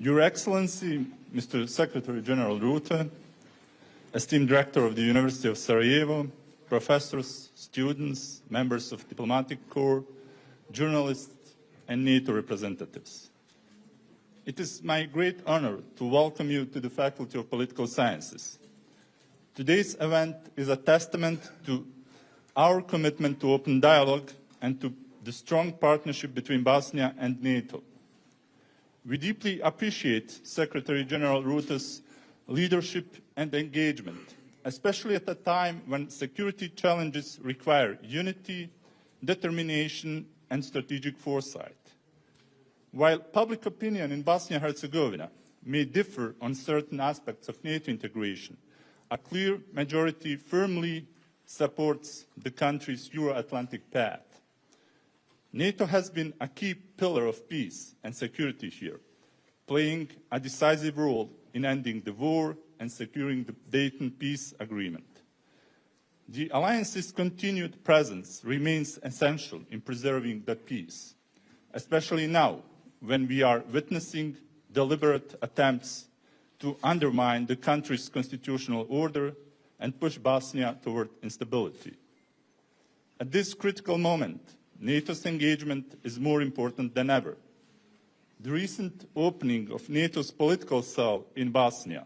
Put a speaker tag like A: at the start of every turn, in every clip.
A: Your Excellency, Mr. Secretary General Rutte, esteemed Director of the University of Sarajevo, professors, students, members of diplomatic corps, journalists, and NATO representatives. It is my great honor to welcome you to the Faculty of Political Sciences. Today's event is a testament to our commitment to open dialogue and to the strong partnership between Bosnia and NATO. We deeply appreciate Secretary General Rutte's leadership and engagement, especially at a time when security challenges require unity, determination, and strategic foresight. While public opinion in Bosnia-Herzegovina may differ on certain aspects of NATO integration, a clear majority firmly supports the country's Euro-Atlantic path. NATO has been a key pillar of peace and security here, playing a decisive role in ending the war and securing the Dayton Peace Agreement. The alliance's continued presence remains essential in preserving that peace, especially now when we are witnessing deliberate attempts to undermine the country's constitutional order and push Bosnia toward instability. At this critical moment, NATO's engagement is more important than ever. The recent opening of NATO's political cell in Bosnia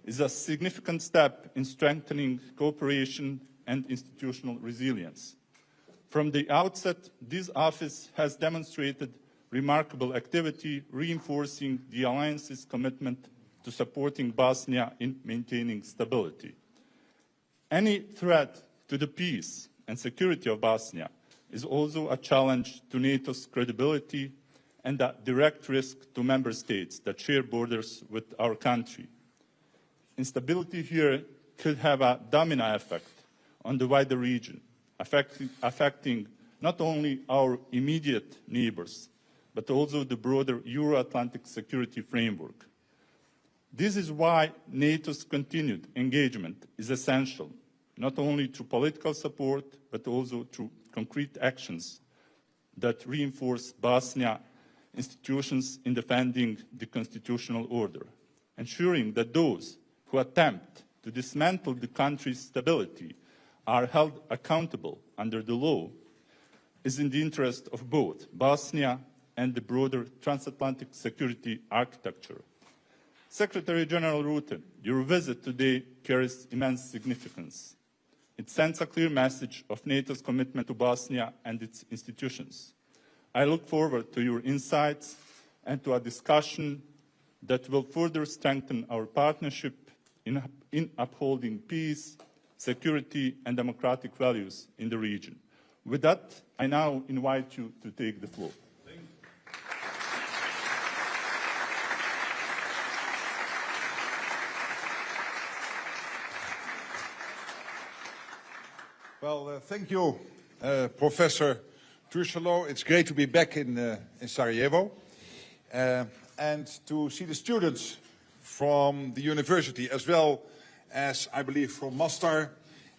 A: is a significant step in strengthening cooperation and institutional resilience. From the outset, this office has demonstrated remarkable activity, reinforcing the alliance's commitment to supporting Bosnia in maintaining stability. Any threat to the peace and security of Bosnia is also a challenge to NATO's credibility and a direct risk to member states that share borders with our country. Instability here could have a domino effect on the wider region, affecting not only our immediate neighbors, but also the broader Euro-Atlantic security framework. This is why NATO's continued engagement is essential, not only through political support, but also through concrete actions that reinforce Bosnia institutions in defending the constitutional order, ensuring that those who attempt to dismantle the country's stability are held accountable under the law is in the interest of both Bosnia and the broader transatlantic security architecture. Secretary General Rutte, your visit today carries immense significance. It sends a clear message of NATO's commitment to Bosnia and its institutions. I look forward to your insights and to a discussion that will further strengthen our partnership in upholding peace, security, and democratic values in the region. With that, I now invite you to take the floor.
B: Well, thank you, Professor Trusalo. It's great to be back in Sarajevo and to see the students from the university, as well as, I believe, from Mostar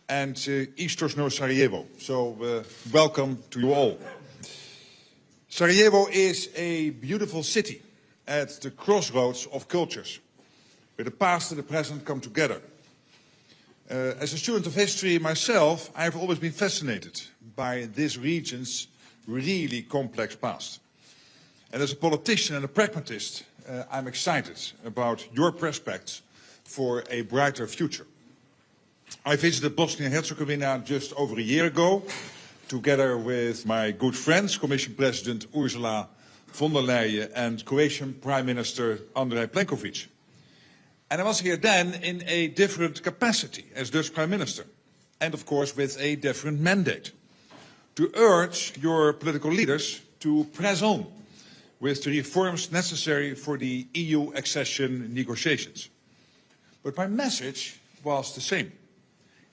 B: and Istočno Sarajevo. So, welcome to you all. Sarajevo is a beautiful city at the crossroads of cultures, where the past and the present come together. As a student of history myself, I've always been fascinated by this region's really complex past. And as a politician and a pragmatist, I'm excited about your prospects for a brighter future. I visited Bosnia-Herzegovina just over a year ago, together with my good friends, Commission President Ursula von der Leyen and Croatian Prime Minister Andrej Plenković. And I was here then in a different capacity as Dutch Prime Minister, and of course with a different mandate, to urge your political leaders to press on with the reforms necessary for the EU accession negotiations. But my message was the same.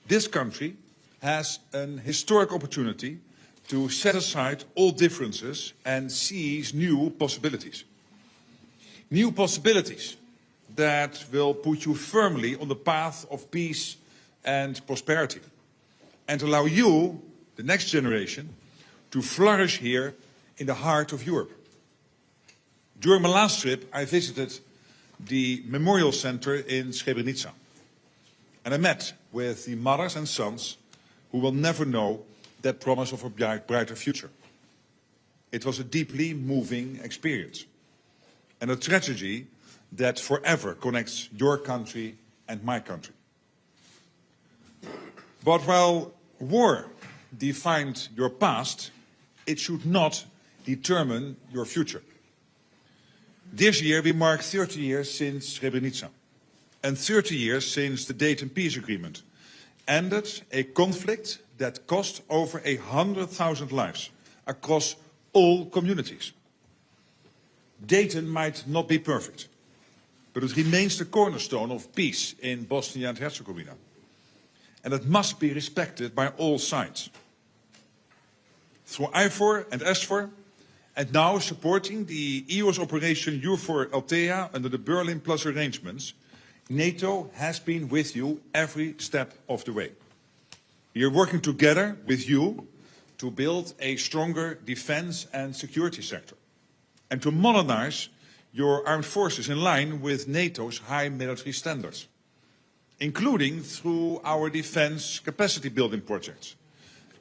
B: This country has an historic opportunity to set aside all differences and seize new possibilities. New possibilities that will put you firmly on the path of peace and prosperity, and allow you, the next generation, to flourish here in the heart of Europe. During my last trip, I visited the Memorial Center in Srebrenica. And I met with the mothers and sons who will never know that promise of a brighter future. It was a deeply moving experience and a tragedy that forever connects your country and my country. But while war defined your past, it should not determine your future. This year we mark 30 years since Srebrenica and 30 years since the Dayton Peace Agreement ended a conflict that cost over 100,000 lives across all communities. Dayton might not be perfect, but it remains the cornerstone of peace in Bosnia and Herzegovina. And it must be respected by all sides. Through IFOR and SFOR, and now supporting the EU's Operation EUFOR Althea under the Berlin Plus arrangements, NATO has been with you every step of the way. We are working together with you to build a stronger defense and security sector and to modernize your armed forces in line with NATO's high military standards, including through our defense capacity building projects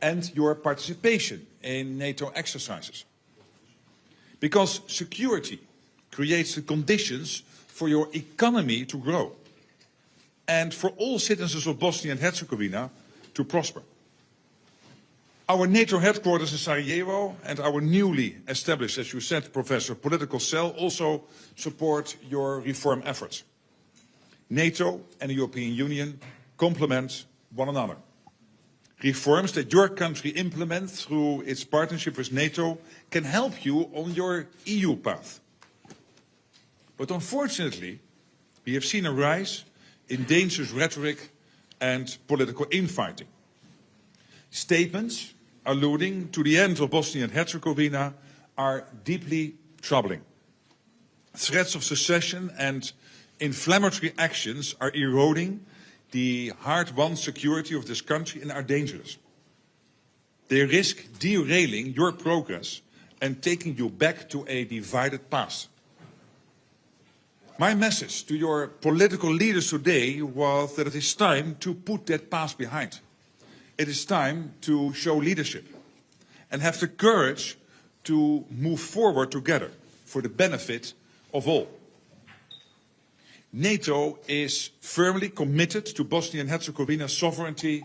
B: and your participation in NATO exercises. Because security creates the conditions for your economy to grow and for all citizens of Bosnia and Herzegovina to prosper. Our NATO headquarters in Sarajevo and our newly established, as you said, Professor, political cell also support your reform efforts. NATO and the European Union complement one another. Reforms that your country implements through its partnership with NATO can help you on your EU path. But unfortunately, we have seen a rise in dangerous rhetoric and political infighting. Statements alluding to the end of Bosnia and Herzegovina are deeply troubling. Threats of secession and inflammatory actions are eroding the hard-won security of this country and are dangerous. They risk derailing your progress and taking you back to a divided past. My message to your political leaders today was that it is time to put that past behind. It is time to show leadership and have the courage to move forward together for the benefit of all. NATO is firmly committed to Bosnia and Herzegovina's sovereignty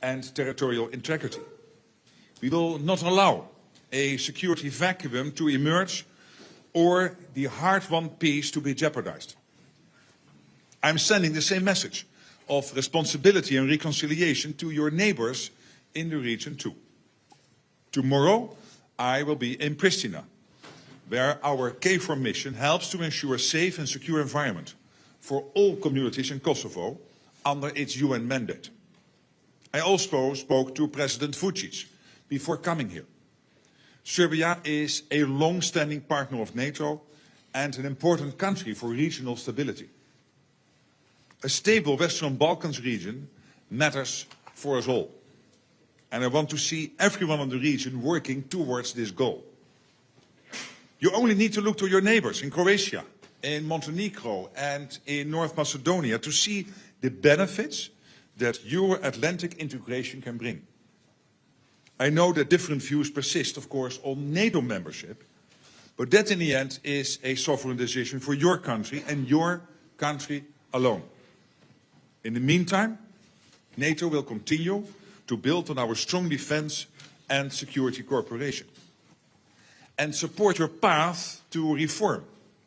B: and territorial integrity. We will not allow a security vacuum to emerge or the hard-won peace to be jeopardized. I'm sending the same message of responsibility and reconciliation to your neighbors in the region too. Tomorrow, I will be in Pristina, where our KFOR mission helps to ensure a safe and secure environment for all communities in Kosovo under its UN mandate. I also spoke to President Vučić before coming here. Serbia is a long-standing partner of NATO and an important country for regional stability. A stable Western Balkans region matters for us all. And I want to see everyone in the region working towards this goal. You only need to look to your neighbors in Croatia, in Montenegro and in North Macedonia to see the benefits that Euro-Atlantic integration can bring. I know that different views persist, of course, on NATO membership, but that in the end is a sovereign decision for your country and your country alone. In the meantime, NATO will continue to build on our strong defense and security cooperation and support your path to reform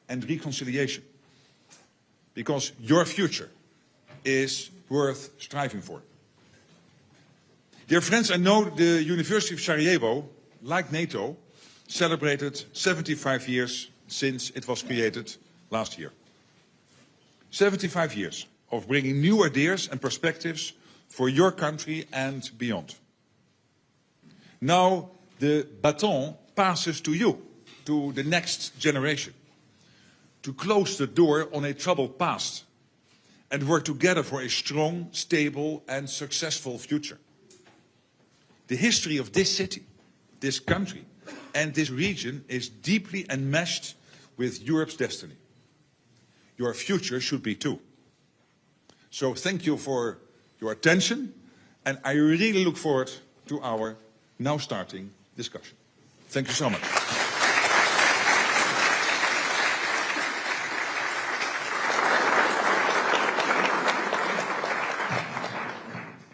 B: and reconciliation, because your future is worth striving for. Dear friends, I know the University of Sarajevo, like NATO, celebrated 75 years since it was created last year. 75 years of bringing new ideas and perspectives for your country and beyond. Now the baton passes to you, to the next generation, to close the door on a troubled past and work together for a strong, stable and successful future. The history of this city, this country and this region is deeply enmeshed with Europe's destiny. your future should be too. So thank you for your attention, and I really look forward to our now starting discussion. Thank you so much.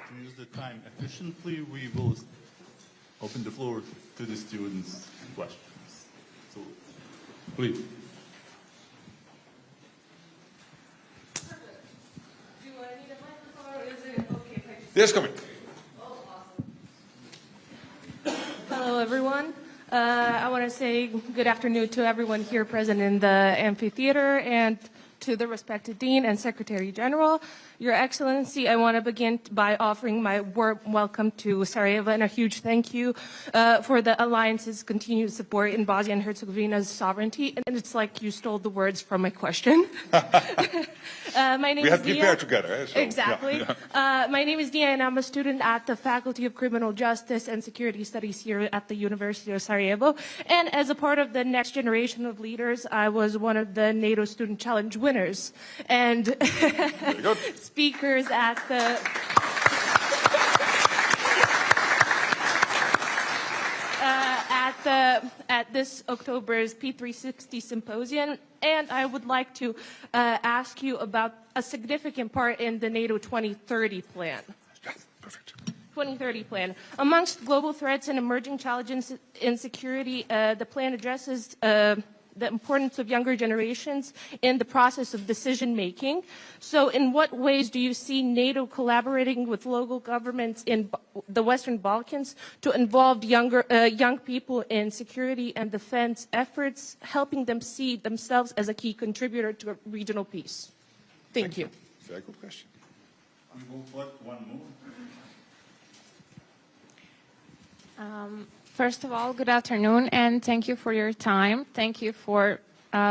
A: To use the time efficiently, we will open the floor to the students' questions. So, please.
C: Do I need a microphone or is it okay if I just...
B: Yes, come in.
C: Hello, everyone. I want to say good afternoon to everyone here present in the amphitheater and to the respected Dean and Secretary General. Your Excellency, I want to begin by offering my warm welcome to Sarajevo and a huge thank you for the Alliance's continued support in Bosnia and Herzegovina's sovereignty. And it's like you stole the words from my question. My name
B: We
C: is
B: have
C: Dia.
B: prepared together. So,
C: Exactly.
B: yeah.
C: My name is Dia, and I'm a student at the Faculty of Criminal Justice and Security Studies here at the University of Sarajevo. And as a part of the next generation of leaders, I was one of the NATO Student Challenge winners. And
B: Very good.
C: speakers at the... at this October's P360 symposium, and I would like to ask you about a significant part in the NATO 2030 plan.
B: Perfect.
C: 2030 plan. Amongst global threats and emerging challenges in security, the plan addresses the importance of younger generations in the process of decision-making. So in what ways do you see NATO collaborating with local governments in the Western Balkans to involve young people in security and defense efforts, helping them see themselves as a key contributor to regional peace? Thank you.
B: Very good question.
A: One more.
D: First of all, good afternoon, and thank you for your time. Thank you for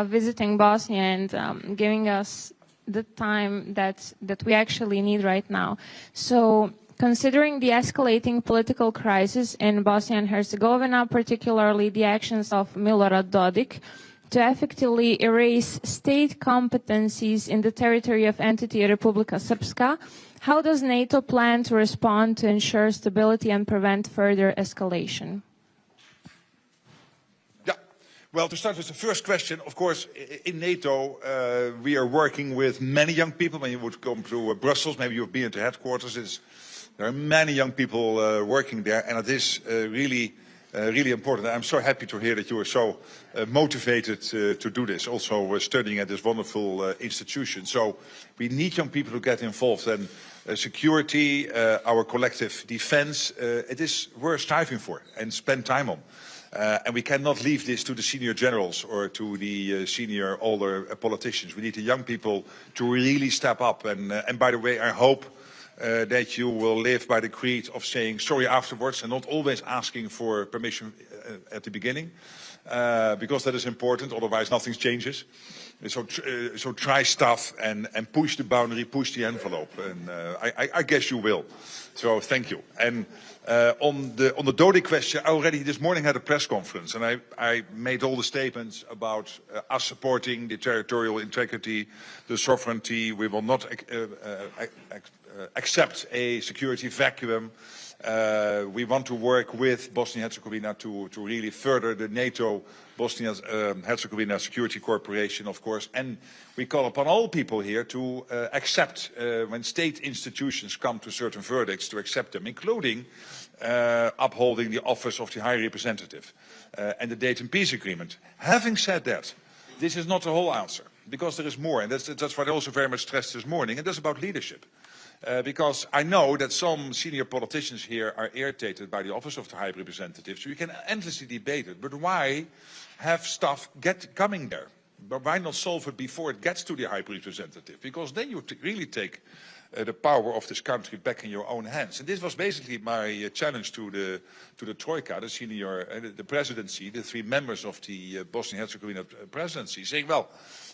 D: visiting Bosnia and giving us the time that we actually need right now. So, considering the escalating political crisis in Bosnia and Herzegovina, particularly the actions of Milorad Dodik, to effectively erase state competencies in the territory of entity Republika Srpska, how does NATO plan to respond to ensure stability and prevent further escalation?
B: Well, to start with the first question, of course, in NATO, we are working with many young people. When you would come to Brussels, maybe you've been at the headquarters, there are many young people working there, and it is really important. I'm so happy to hear that you are so motivated to do this, also studying at this wonderful institution. So we need young people to get involved, and security, our collective defense, it is worth striving for and spend time on. And we cannot leave this to the senior generals or to the senior older politicians. We need the young people to really step up. And by the way, I hope that you will live by the creed of saying sorry afterwards and not always asking for permission at the beginning, because that is important. Otherwise, nothing changes. So try stuff and push the boundary, push the envelope, and I guess you will. So thank you. And on the Dodik question, I already this morning had a press conference, and I made all the statements about us supporting the territorial integrity, the sovereignty. We will not accept a security vacuum. We want to work with Bosnia-Herzegovina to really further the NATO Bosnia-Herzegovina Security Cooperation, of course. And we call upon all people here to accept, when state institutions come to certain verdicts, to accept them, including upholding the office of the High Representative and the Dayton Peace Agreement. Having said that, this is not the whole answer, because there is more, and that's what I also very much stressed this morning, and that's about leadership. Because I know that some senior politicians here are irritated by the office of the High Representative, so you can endlessly debate it. But why have stuff coming there? But why not solve it before it gets to the High Representative? Because then you really take the power of this country back in your own hands. And this was basically my challenge to the Troika, the senior, the presidency, the three members of the Bosnia-Herzegovina presidency, saying, well,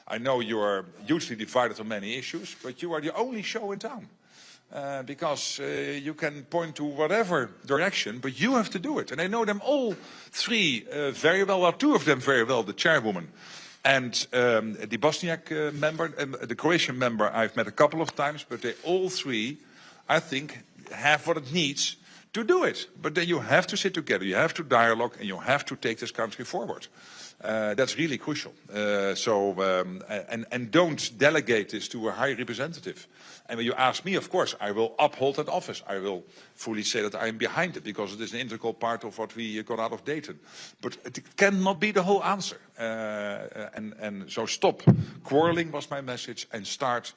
B: I know you are hugely divided on many issues, but you are the only show in town. Because you can point to whatever direction, but you have to do it. And I know them all three very well, or two of them very well, the chairwoman And the Bosniak member, the Croatian member, I've met a couple of times, but they all three, I think, have what it needs to do it. But then you have to sit together, you have to dialogue, and you have to take this country forward. That's really crucial. And don't delegate this to a high representative. And when you ask me, of course, I will uphold that office. I will fully say that I am behind it because it is an integral part of what we got out of Dayton. But it cannot be the whole answer. So stop quarreling was my message and start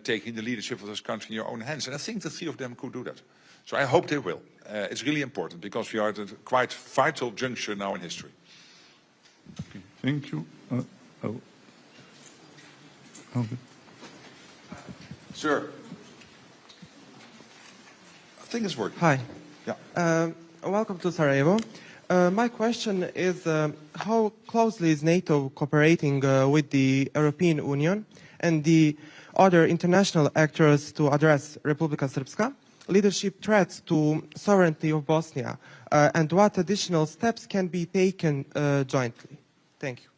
B: taking the leadership of this country in your own hands. And I think the three of them could do that. So I hope they will. It's really important because we are at a quite vital juncture now in history.
A: Okay, thank you. Okay.
B: Sir. I think it's working.
E: Hi.
B: Yeah.
E: Welcome to Sarajevo. My question is how closely is NATO cooperating with the European Union and the other international actors to address Republika Srpska leadership threats to sovereignty of Bosnia, and what additional steps can be taken jointly? Thank you.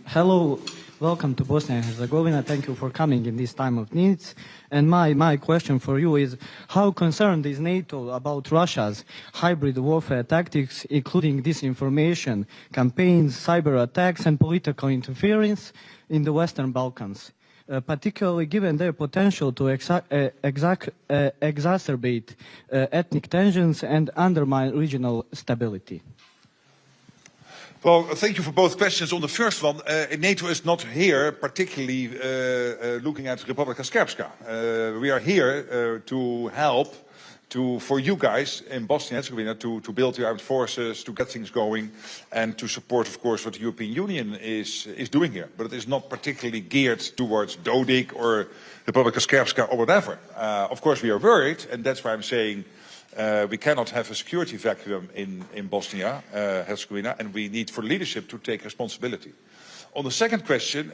F: Hello, welcome to Bosnia and Herzegovina. Thank you for coming in this time of needs. And my question for you is, how concerned is NATO about Russia's hybrid warfare tactics, including disinformation, campaigns, cyber attacks, and political interference in the Western Balkans, particularly given their potential to exacerbate ethnic tensions and undermine regional stability?
B: Well, thank you for both questions. On the first one, NATO is not here particularly looking at Republika Srpska. We are here to help for you guys in Bosnia and Herzegovina to build the armed forces, to get things going, and to support, of course, what the European Union is doing here. But it is not particularly geared towards Dodik or Republika Srpska or whatever. Of course, we are worried, and that's why I'm saying we cannot have a security vacuum in Bosnia Herzegovina, and we need for leadership to take responsibility. On the second question,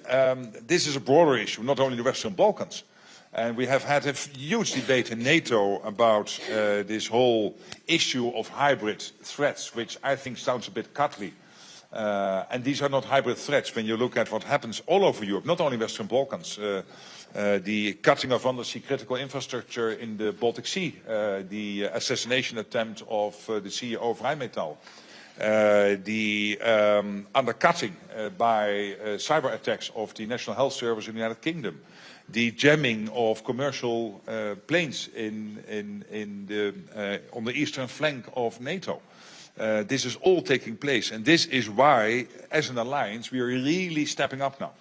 B: this is a broader issue, not only the Western Balkans. And we have had a huge debate in NATO about this whole issue of hybrid threats, which I think sounds a bit cuddly. And these are not hybrid threats when you look at what happens all over Europe, not only Western Balkans. The cutting of undersea critical infrastructure in the Baltic Sea, the assassination attempt of the CEO of Rheinmetall, the undercutting by cyber attacks of the National Health Service in the United Kingdom, the jamming of commercial planes on the eastern flank of NATO. This is all taking place, and this is why, as an alliance, we are really stepping up now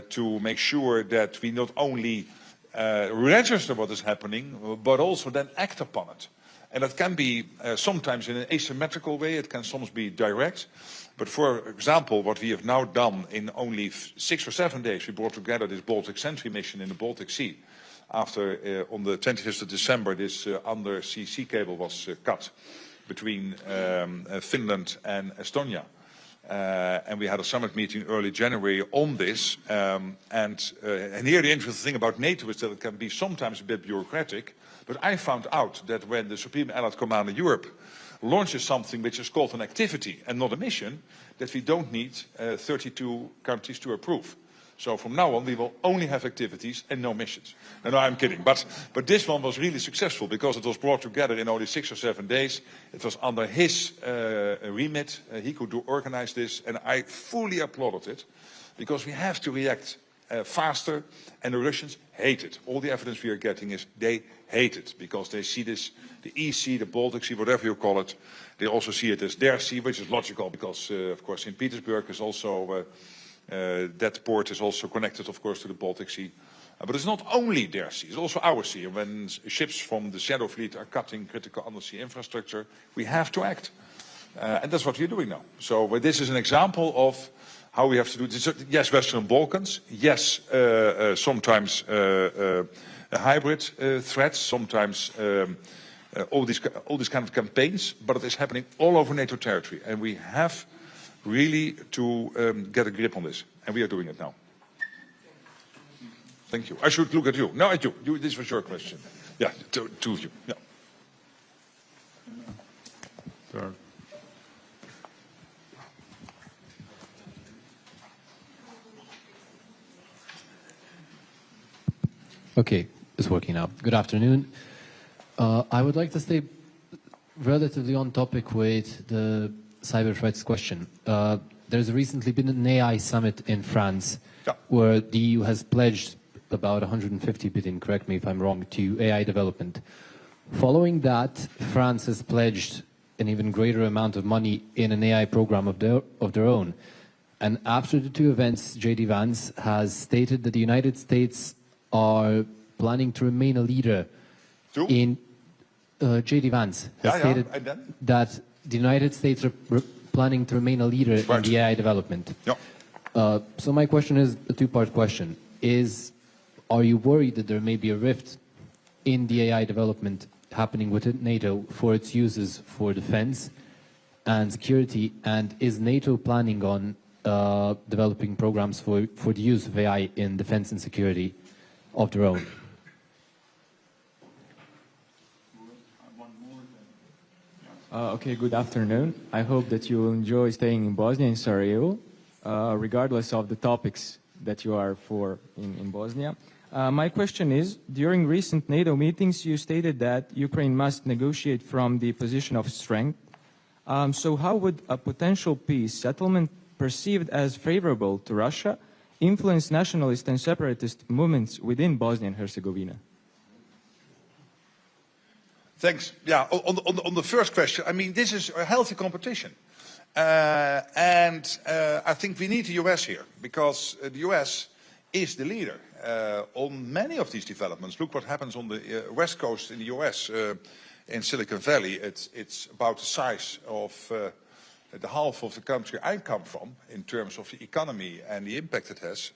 B: to make sure that we not only register what is happening, but also then act upon it. And that can be sometimes in an asymmetrical way, it can sometimes be direct. But for example, what we have now done in only 6 or 7 days, we brought together this Baltic Sentry mission in the Baltic Sea. After, on the 25th of December, this undersea sea cable was cut between Finland and Estonia. And we had a summit meeting early January on this. And here the interesting thing about NATO is that it can be sometimes a bit bureaucratic. But I found out that when the Supreme Allied Command of Europe launches something which is called an activity and not a mission, that we don't need 32 countries to approve. So from now on, we will only have activities and no missions. No, I'm kidding. But this one was really successful because it was brought together in only 6 or 7 days. It was under his remit. He could organize this, and I fully applauded it because we have to react faster, and the Russians hate it. All the evidence we are getting is they hate it because they see this, the EC, the Baltic Sea, whatever you call it. They also see it as their sea, which is logical because, of course, St. Petersburg is also... that port is also connected, of course, to the Baltic Sea. But it's not only their sea, it's also our sea. And when ships from the Shadow Fleet are cutting critical undersea infrastructure, we have to act. And that's what we're doing now. So this is an example of how we have to do this. Yes, Western Balkans. Yes, sometimes hybrid threats, sometimes all these kind of campaigns. But it is happening all over NATO territory. And we have really to get a grip on this, and we are doing it now. Thank you. I should look at you. No, at you. This was your question. Yeah, two of you. Yeah.
G: Okay, it's working now. Good afternoon. I would like to stay relatively on topic with the cyber threats question. There's recently been an AI summit in France where the EU has pledged about 150 billion, correct me if I'm wrong, to AI development. Following that, France has pledged an even greater amount of money in an AI program of their own. And after the two events, J.D. Vance has stated that the United States are planning to remain a leader in... J.D. Vance has stated that the United States are planning to remain a leader in the AI development. So my question is a two-part question. Are you worried that there may be a rift in the AI development happening within NATO for its uses for defense and security? And is NATO planning on developing programs for the use of AI in defense and security of their own?
H: Okay, good afternoon. I hope that you will enjoy staying in Bosnia and Sarajevo, regardless of the topics that you are for in Bosnia. My question is, during recent NATO meetings, you stated that Ukraine must negotiate from the position of strength. So how would a potential peace settlement perceived as favorable to Russia influence nationalist and separatist movements within Bosnia and Herzegovina?
B: Thanks. Yeah, on the first question, I mean, this is a healthy competition. And I think we need the US here, because the US is the leader on many of these developments. Look what happens on the West Coast in the US, in Silicon Valley. It's about the size of the half of the country I come from in terms of the economy and the impact it has.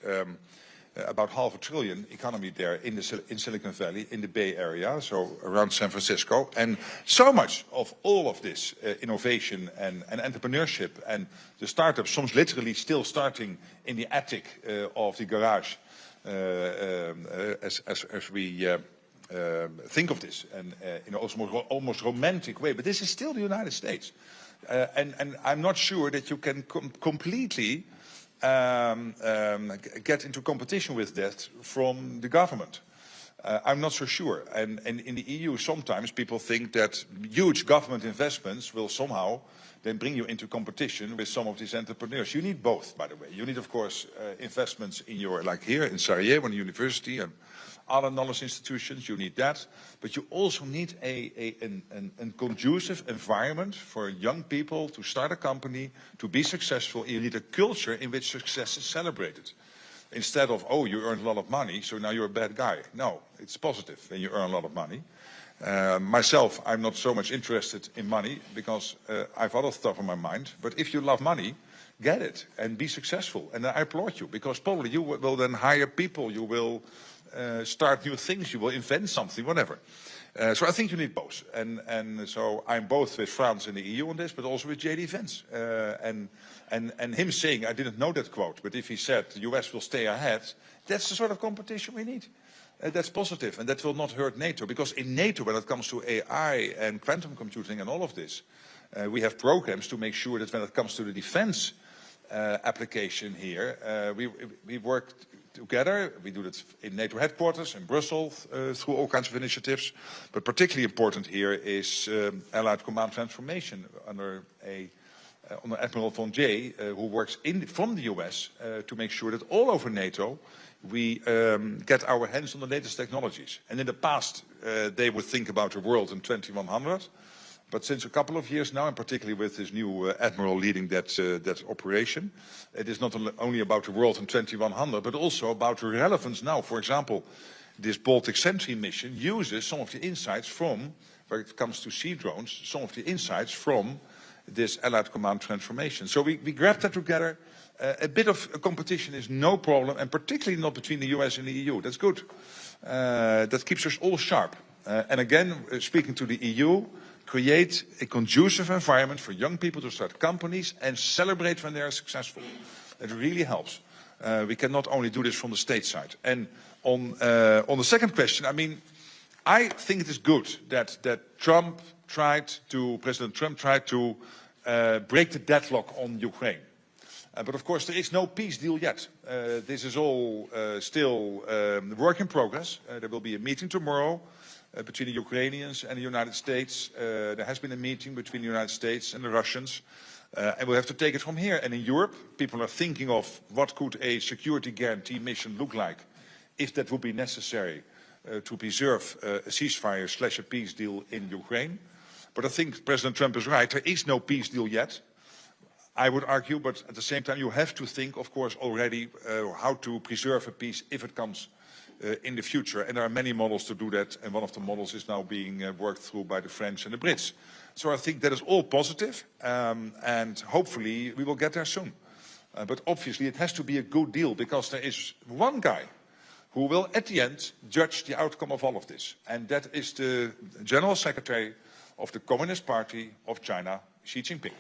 B: About $500 billion economy there in Silicon Valley, in the Bay Area, so around San Francisco. And so much of all of this innovation and entrepreneurship and the startups, some literally still starting in the attic of the garage, as we think of this, and in an almost romantic way. But this is still the United States. And I'm not sure that you can completely get into competition with that from the government. I'm not so sure. And in the EU, sometimes people think that huge government investments will somehow then bring you into competition with some of these entrepreneurs. You need both, by the way. You need, of course, investments in your, like here in Sarajevo, in the university and other knowledge institutions. You need that. But you also need a conducive environment for young people to start a company, to be successful. You need a culture in which success is celebrated. Instead of, oh, you earned a lot of money, so now you're a bad guy. No, it's positive when you earn a lot of money. Myself, I'm not so much interested in money because I have other stuff on my mind. But if you love money, get it and be successful. And I applaud you, because probably you will then hire people. You will start new things. You will invent something, whatever. So I think you need both. And so I'm both with France and the EU on this, but also with J.D. Vance. And him saying, I didn't know that quote, but if he said the US will stay ahead, that's the sort of competition we need. That's positive, and that will not hurt NATO. Because in NATO, when it comes to AI and quantum computing and all of this, we have programs to make sure that when it comes to the defense application here, we work together. We do that in NATO headquarters in Brussels through all kinds of initiatives. But particularly important here is Allied Command Transformation under Admiral von Jay, who works from the US to make sure that all over NATO we get our hands on the latest technologies. And in the past, they would think about the world in 2100. But since a couple of years now, and particularly with this new admiral leading that operation, it is not only about the world in 2100, but also about the relevance now. For example, this Baltic Sentry mission uses some of the insights from, where it comes to sea drones, some of the insights from this Allied Command Transformation. So we grab that together. A bit of a competition is no problem, and particularly not between the US and the EU. That's good. That keeps us all sharp. And again, speaking to the EU, create a conducive environment for young people to start companies and celebrate when they are successful. It really helps. We can not only do this from the state side. And on the second question, I mean, I think it is good that President Trump tried to break the deadlock on Ukraine. But of course, there is no peace deal yet. This is all still work in progress. There will be a meeting tomorrow between the Ukrainians and the United States. There has been a meeting between the United States and the Russians. And we'll have to take it from here. And in Europe, people are thinking of what could a security guarantee mission look like if that would be necessary to preserve a ceasefire / a peace deal in Ukraine. But I think President Trump is right. There is no peace deal yet, I would argue. But at the same time, you have to think, of course, already how to preserve a peace if it comes in the future. And there are many models to do that. And one of the models is now being worked through by the French and the Brits. So I think that is all positive, and hopefully we will get there soon. But obviously it has to be a good deal, because there is one guy who will at the end judge the outcome of all of this. And that is the General Secretary of the Communist Party of China, Xi Jinping.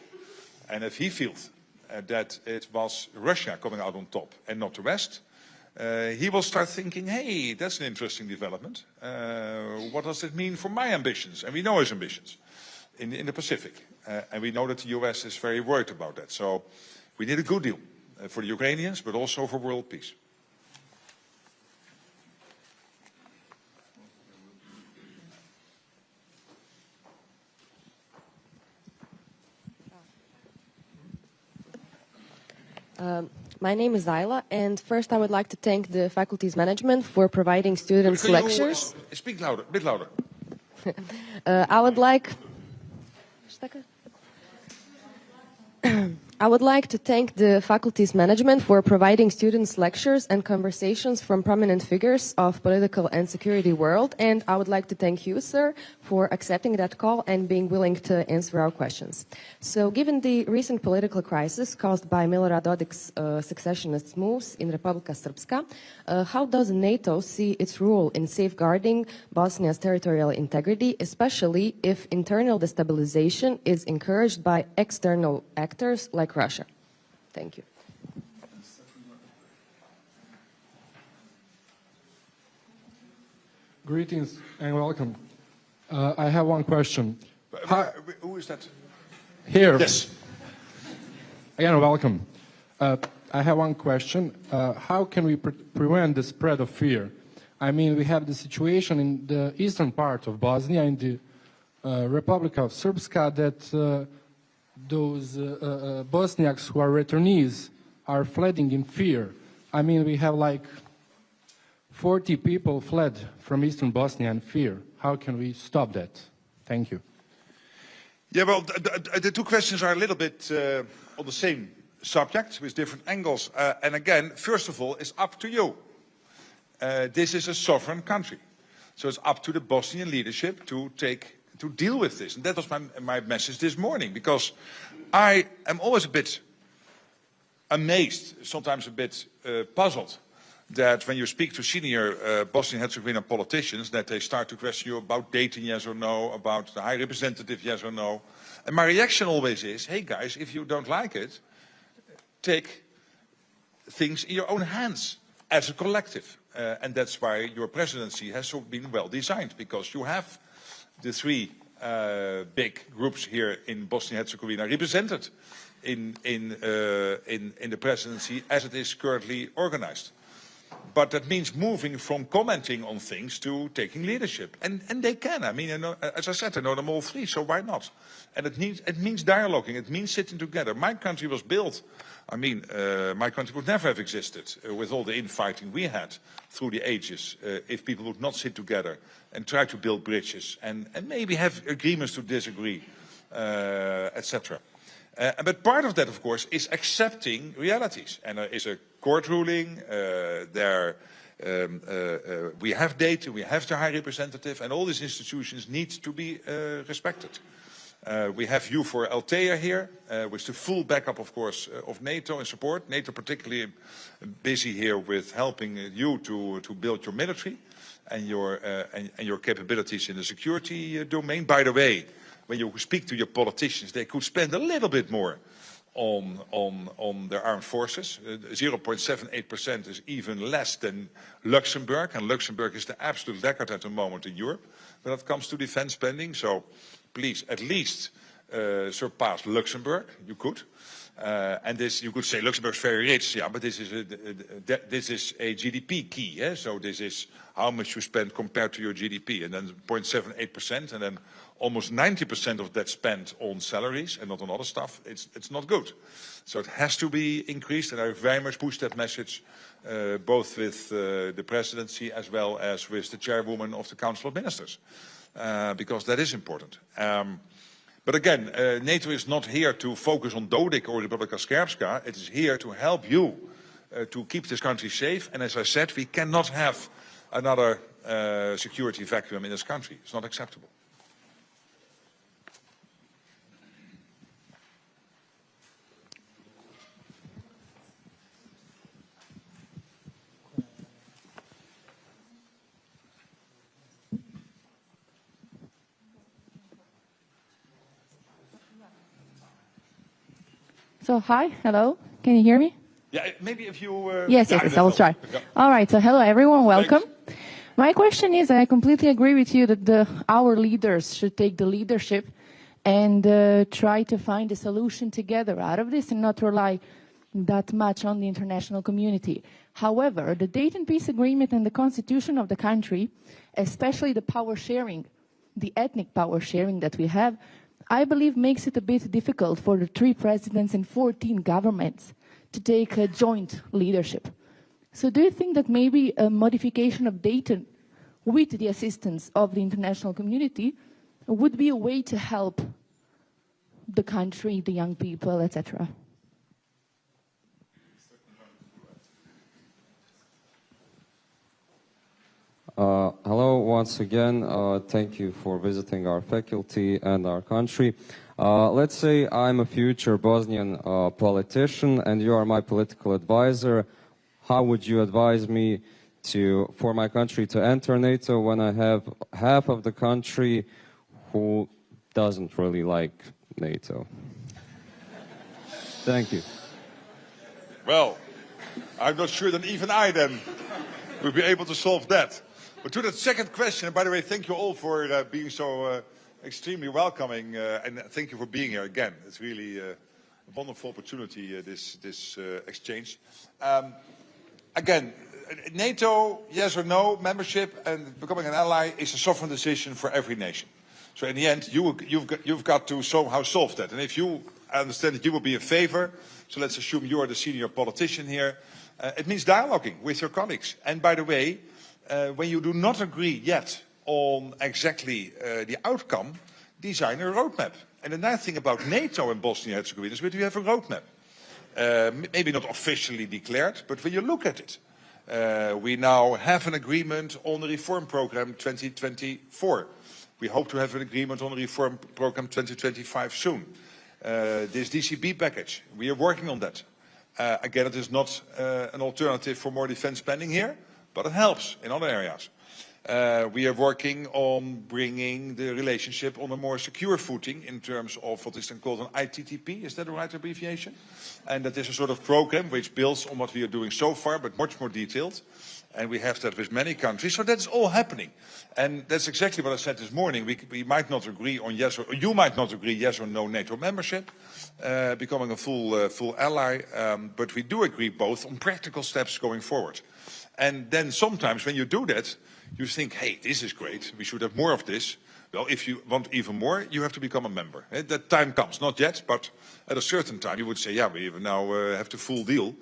B: And if he feels that it was Russia coming out on top and not the West, he will start thinking, hey, that's an interesting development. What does it mean for my ambitions? And we know his ambitions in the Pacific. And we know that the US is very worried about that. So we need a good deal for the Ukrainians, but also for world peace.
I: My name is Ayla, and first I would like to thank the faculty's management for providing students lectures.
B: Speak louder, a bit louder.
I: I would like to thank the faculty's management for providing students lectures and conversations from prominent figures of political and security world. And I would like to thank you, sir, for accepting that call and being willing to answer our questions. So given the recent political crisis caused by Milorad Dodik's successionist moves in Republika Srpska, how does NATO see its role in safeguarding Bosnia's territorial integrity, especially if internal destabilization is encouraged by external actors like Russia? Thank you.
J: Greetings and welcome. I have one question.
B: Who is that?
J: Here.
B: Yes.
J: Again, welcome. I have one question. How can we prevent the spread of fear? I mean, we have the situation in the eastern part of Bosnia, in the Republika of Srpska, that those Bosniaks who are returnees are fleeing in fear. I mean, we have like 40 people fled from eastern Bosnia in fear. How can we stop that? Thank you.
B: Yeah, well, the two questions are a little bit on the same subject with different angles. And again, first of all, it's up to you. This is a sovereign country. So it's up to the Bosnian leadership to deal with this. And that was my message this morning, because I am always a bit amazed, sometimes a bit puzzled, that when you speak to senior Bosnian-Herzegovina politicians, that they start to question you about Dayton, yes or no, about the High Representative, yes or no. And my reaction always is, hey guys, if you don't like it, take things in your own hands as a collective. And that's why your presidency has been well designed, because you have the three big groups here in Bosnia-Herzegovina represented in the presidency as it is currently organized. But that means moving from commenting on things to taking leadership. And they can. I mean, as I said, I know them all three, so why not? And it means dialoguing. It means sitting together. My country was built. I mean, my country would never have existed with all the infighting we had through the ages if people would not sit together and try to build bridges and maybe have agreements to disagree, etc. But part of that, of course, is accepting realities. And there is a court ruling, we have data, we have the High Representative, and all these institutions need to be respected. We have you for Althea here, with the full backup, of course, of NATO and support. NATO particularly busy here with helping you to build your military and your capabilities in the security domain. By the way, when you speak to your politicians, they could spend a little bit more on their armed forces. 0.78% is even less than Luxembourg, and Luxembourg is the absolute laggard at the moment in Europe when it comes to defense spending. So please, at least surpass Luxembourg. You could. And this, you could say Luxembourg is very rich, yeah, but this is a GDP key. Yeah? So this is how much you spend compared to your GDP, and then 0.78%, and then almost 90% of that spent on salaries and not on other stuff. It's not good. So it has to be increased, and I very much push that message, both with the presidency as well as with the chairwoman of the Council of Ministers, because that is important. But again, NATO is not here to focus on Dodik or Republika Srpska. It is here to help you to keep this country safe. And as I said, we cannot have another security vacuum in this country. It's not acceptable.
K: So, hi, hello, can you hear me?
B: Yeah, maybe if you...
K: Yes, I will try.
B: Yeah.
K: All right, so hello everyone, welcome. Thanks. My question is, I completely agree with you that our leaders should take the leadership and try to find a solution together out of this and not rely that much on the international community. However, the Dayton Peace Agreement and the constitution of the country, especially the power sharing, the ethnic power sharing that we have, I believe makes it a bit difficult for the 3 presidents and 14 governments to take a joint leadership. So do you think that maybe a modification of Dayton with the assistance of the international community would be a way to help the country, the young people, etc.?
L: Hello once again. Thank you for visiting our faculty and our country. Let's say I'm a future Bosnian politician and you are my political advisor. How would you advise me for my country to enter NATO when I have half of the country who doesn't really like NATO? Thank you.
B: Well, I'm not sure that even I then will be able to solve that. But to that second question, and by the way, thank you all for being so extremely welcoming, and thank you for being here again. It's really a wonderful opportunity, this exchange. Again, NATO, yes or no, membership and becoming an ally is a sovereign decision for every nation. So in the end, you've got to somehow solve that. And if you understand that you will be in favor, so let's assume you are the senior politician here, it means dialoguing with your colleagues. And by the way, when you do not agree yet on exactly the outcome, design a roadmap. And the nice thing about NATO and Bosnia-Herzegovina is that we have a roadmap. Maybe not officially declared, but when you look at it, we now have an agreement on the reform program 2024. We hope to have an agreement on the reform program 2025 soon. This DCB package, we are working on that. Again, it is not an alternative for more defense spending here, but it helps in other areas. We are working on bringing the relationship on a more secure footing in terms of what is then called an ITTP, is that the right abbreviation? And that is a sort of program which builds on what we are doing so far, but much more detailed. And we have that with many countries, so that's all happening. And that's exactly what I said this morning. We might not agree on yes or you might not agree yes or no NATO membership, becoming a full ally, but we do agree both on practical steps going forward. And then sometimes when you do that, you think, hey, this is great, we should have more of this. Well, if you want even more, you have to become a member. That time comes, not yet, but at a certain time you would say, yeah, we now have the full deal.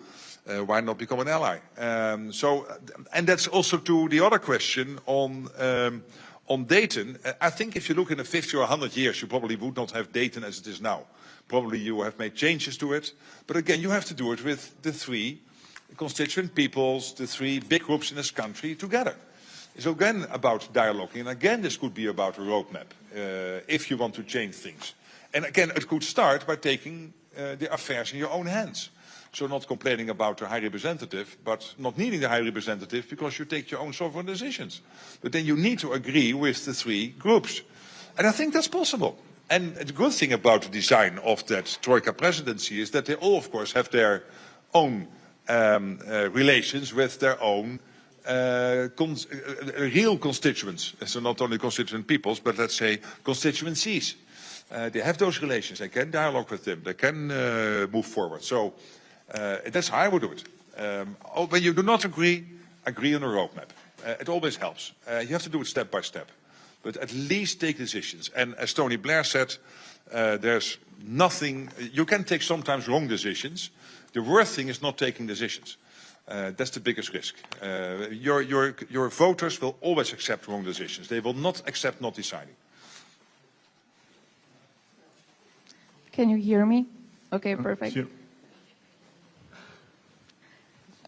B: Why not become an ally? And that's also to the other question on Dayton. I think if you look in the 50 or 100 years, you probably would not have Dayton as it is now. Probably you have made changes to it. But again, you have to do it with the 3 constituent peoples, the 3 big groups in this country together. It's again about dialoguing, and again this could be about a roadmap, if you want to change things. And again, it could start by taking the affairs in your own hands. So not complaining about the High Representative, but not needing the High Representative because you take your own sovereign decisions. But then you need to agree with the 3 groups. And I think that's possible. And the good thing about the design of that Troika presidency is that they all, of course, have their own relations with their own real constituents. So not only constituent peoples, but let's say constituencies. They have those relations. They can dialogue with them. They can move forward. So that's how I would do it. When you do not agree on a roadmap. It always helps. You have to do it step by step. But at least take decisions. And as Tony Blair said, there's nothing... You can take sometimes wrong decisions. The worst thing is not taking decisions. That's the biggest risk. Your voters will always accept wrong decisions. They will not accept not deciding.
K: Can you hear me? Okay, perfect.
A: Sure.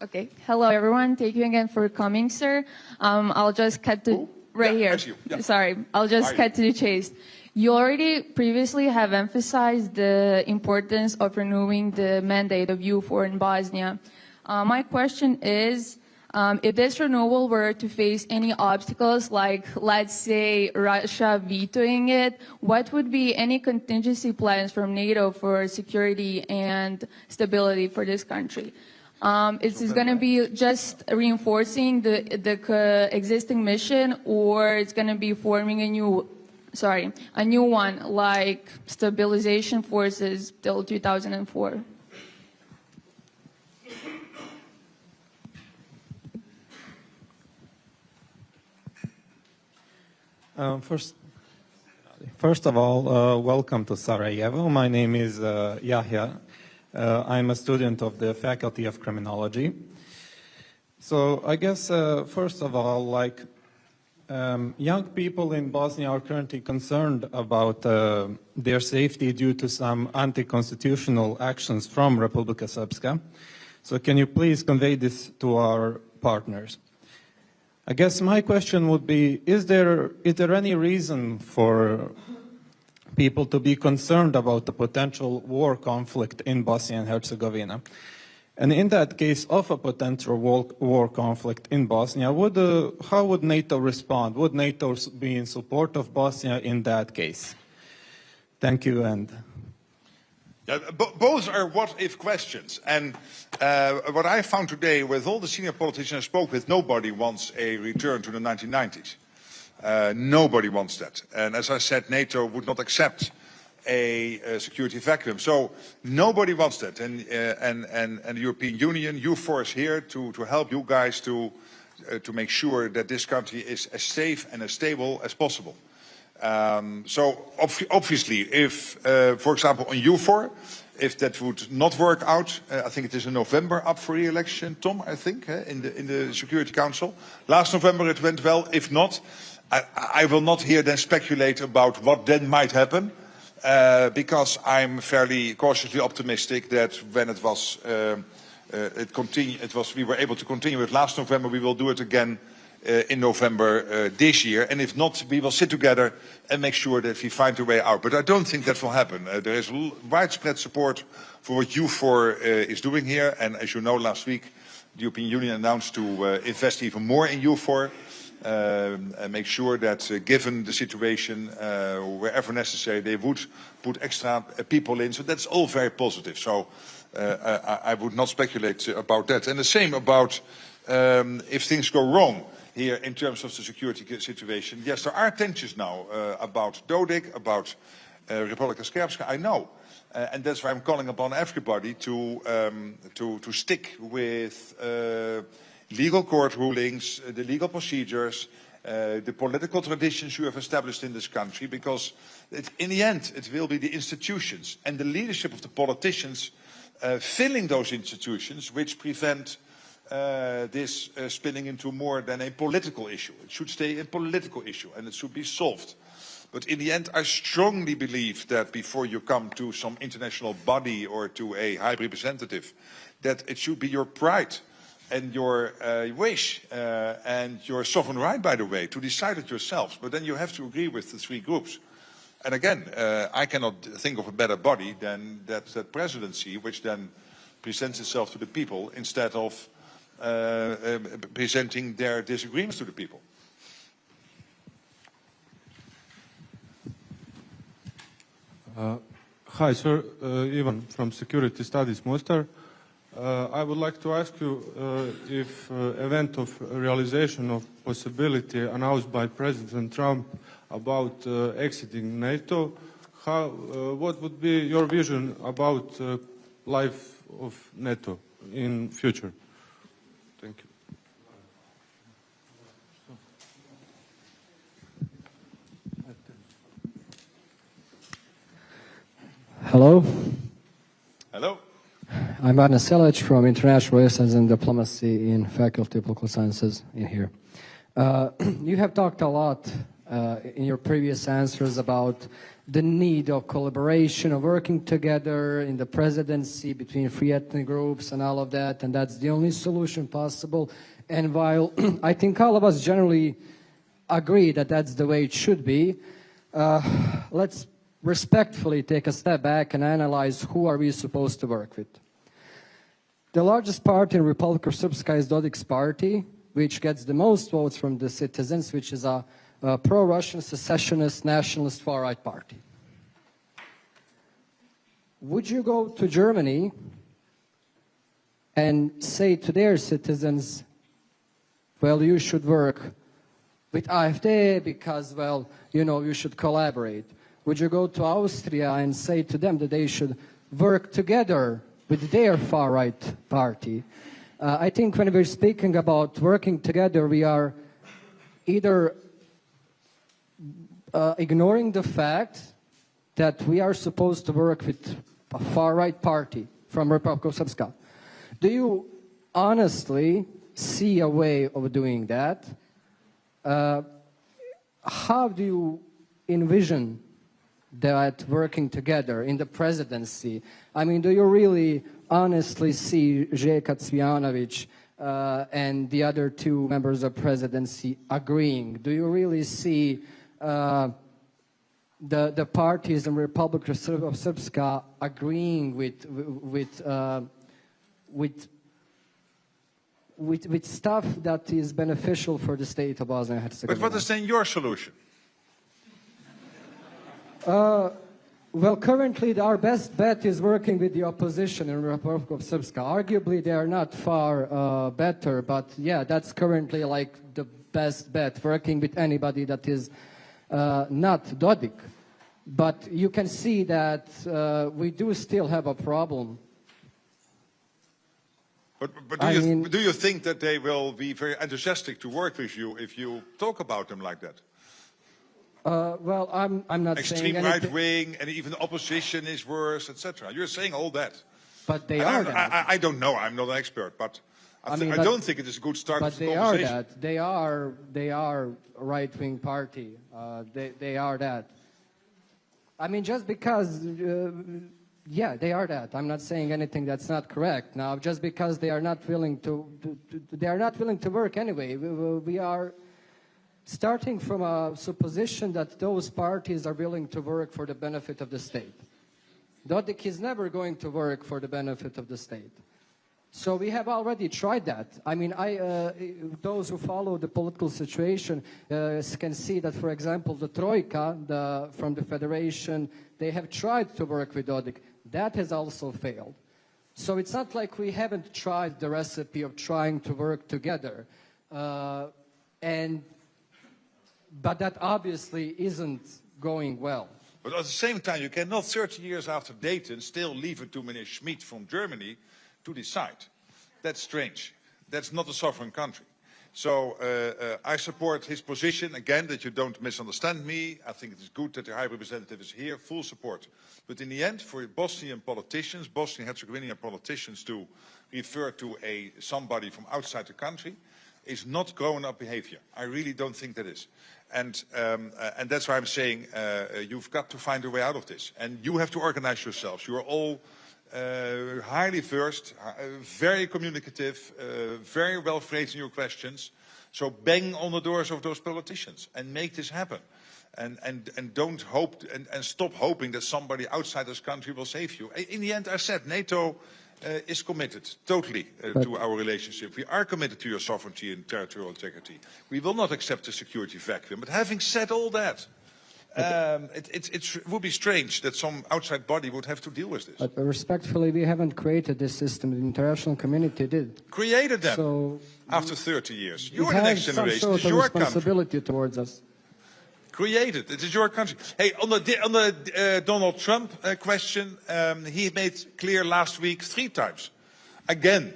K: Okay. Hello, everyone. Thank you again for coming, sir. I'll just cut to here.
B: Yeah.
K: Sorry, I'll just cut to the chase. You already previously have emphasized the importance of renewing the mandate of EUFOR in Bosnia. My question is, if this renewal were to face any obstacles, like let's say Russia vetoing it, what would be any contingency plans from NATO for security and stability for this country? Is this going to be just reinforcing the existing mission, or it's going to be forming a new one, like stabilization forces till 2004?
M: First of all, welcome to Sarajevo. My name is Yahya. I'm a student of the Faculty of Criminology. So I guess, first of all, like young people in Bosnia are currently concerned about their safety due to some anti-constitutional actions from Republika Srpska. So can you please convey this to our partners? I guess my question would be, is there any reason for people to be concerned about the potential war conflict in Bosnia and Herzegovina? And in that case of a potential war conflict in Bosnia, how would NATO respond? Would NATO be in support of Bosnia in that case? Thank you. And
B: yeah, both are what-if questions. And what I found today with all the senior politicians I spoke with, nobody wants a return to the 1990s. Nobody wants that. And as I said, NATO would not accept a security vacuum. So nobody wants that. And the European Union, EUFOR is here to help you guys to make sure that this country is as safe and as stable as possible. So obviously, if, for example, on EUFOR, if that would not work out, I think it is in November up for re-election, Tom, I think, in the Security Council. Last November it went well. If not, I will not here then speculate about what then might happen, because I'm fairly cautiously optimistic that when it was, we were able to continue it last November, we will do it again in November this year. And if not, we will sit together and make sure that we find a way out. But I don't think that will happen. There is widespread support for what EUFOR is doing here. And as you know, last week, the European Union announced to invest even more in EUFOR. And make sure that given the situation, wherever necessary, they would put extra people in. So that's all very positive. So I would not speculate about that. And the same about if things go wrong here in terms of the security situation. Yes, there are tensions now about Dodik, about Republika Srpska, I know. And that's why I'm calling upon everybody to stick with legal court rulings, the legal procedures, the political traditions you have established in this country, because in the end it will be the institutions and the leadership of the politicians filling those institutions which prevent this spinning into more than a political issue. It should stay a political issue and it should be solved. But in the end, I strongly believe that before you come to some international body or to a high representative, that it should be your pride and your wish and your sovereign right, by the way, to decide it yourselves. But then you have to agree with the three groups. And again, I cannot think of a better body than that presidency, which then presents itself to the people instead of presenting their disagreements to the people.
N: Hi, sir. Ivan from Security Studies Mostar. I would like to ask you if event of realization of possibility announced by President Trump about exiting NATO, what would be your vision about life of NATO in future? Thank you.
O: Hello.
B: Hello.
O: I'm Arne Selic from International Relations and Diplomacy in Faculty of Political Sciences in here. You have talked a lot in your previous answers about the need of collaboration, of working together in the presidency between free ethnic groups and all of that, and that's the only solution possible. And while I think all of us generally agree that that's the way it should be, let's respectfully take a step back and analyze who are we supposed to work with. The largest party in Republic of Srpska is Dodik's party, which gets the most votes from the citizens, which is a pro-Russian, secessionist, nationalist, far-right party. Would you go to Germany and say to their citizens, well, you should work with AfD because, well, you know, you should collaborate? Would you go to Austria and say to them that they should work together with their far-right party? I think when we're speaking about working together, we are either ignoring the fact that we are supposed to work with a far-right party from Republic of Srpska. Do you honestly see a way of doing that? How do you envision that working together in the presidency? I mean, do you really honestly see Željka Cvijanović and the other two members of presidency agreeing? Do you really see the parties in Republic of Srpska agreeing with stuff that is beneficial for the state of Bosnia and Herzegovina?
B: But what is then your solution?
O: Well, currently our best bet is working with the opposition in Republic of Srpska. Arguably, they are not far better, but yeah, that's currently like the best bet, working with anybody that is not Dodik. But you can see that we do still have a problem.
B: But do you think that they will be very enthusiastic to work with you if you talk about them like that?
O: Well, I'm not saying
B: extreme right wing, and even the opposition is worse, etc. You're saying all that.
O: But they are that.
B: I don't know. I'm not an expert, but I don't think it is a good start.
O: But they are that. They are a right-wing party. They are that. I mean, just because, yeah, they are that. I'm not saying anything that's not correct. Now, just because they are not willing to work anyway. We are starting from a supposition that those parties are willing to work for the benefit of the state. Dodik is never going to work for the benefit of the state. So we have already tried that. I mean, those who follow the political situation can see that, for example, the Troika from the Federation, they have tried to work with Dodik. That has also failed. So it's not like we haven't tried the recipe of trying to work together. But that obviously isn't going well.
B: But at the same time, you cannot 30 years after Dayton still leave it to Mr. Schmid from Germany to decide. That's strange. That's not a sovereign country. So I support his position, again, that you don't misunderstand me. I think it is good that the High Representative is here, full support. But in the end, for Bosnian politicians, Bosnian-Herzegovinian politicians to refer to somebody from outside the country is not grown-up behavior. I really don't think that is. And that's why I'm saying you've got to find a way out of this. And you have to organize yourselves. You are all highly versed, very communicative, very well phrased in your questions. So bang on the doors of those politicians and make this happen. And don't hope and stop hoping that somebody outside this country will save you. In the end, I said NATO is committed totally to our relationship. We are committed to your sovereignty and territorial integrity. We will not accept a security vacuum. But having said all that, it would be strange that some outside body would have to deal with this.
O: But respectfully, we haven't created this system. The international community did.
B: Created them
O: so
B: after 30 years. You're the next generation.
O: Some sort of responsibility towards us.
B: created. It is your country. Hey, on the Donald Trump question, he made clear last week 3 times, again,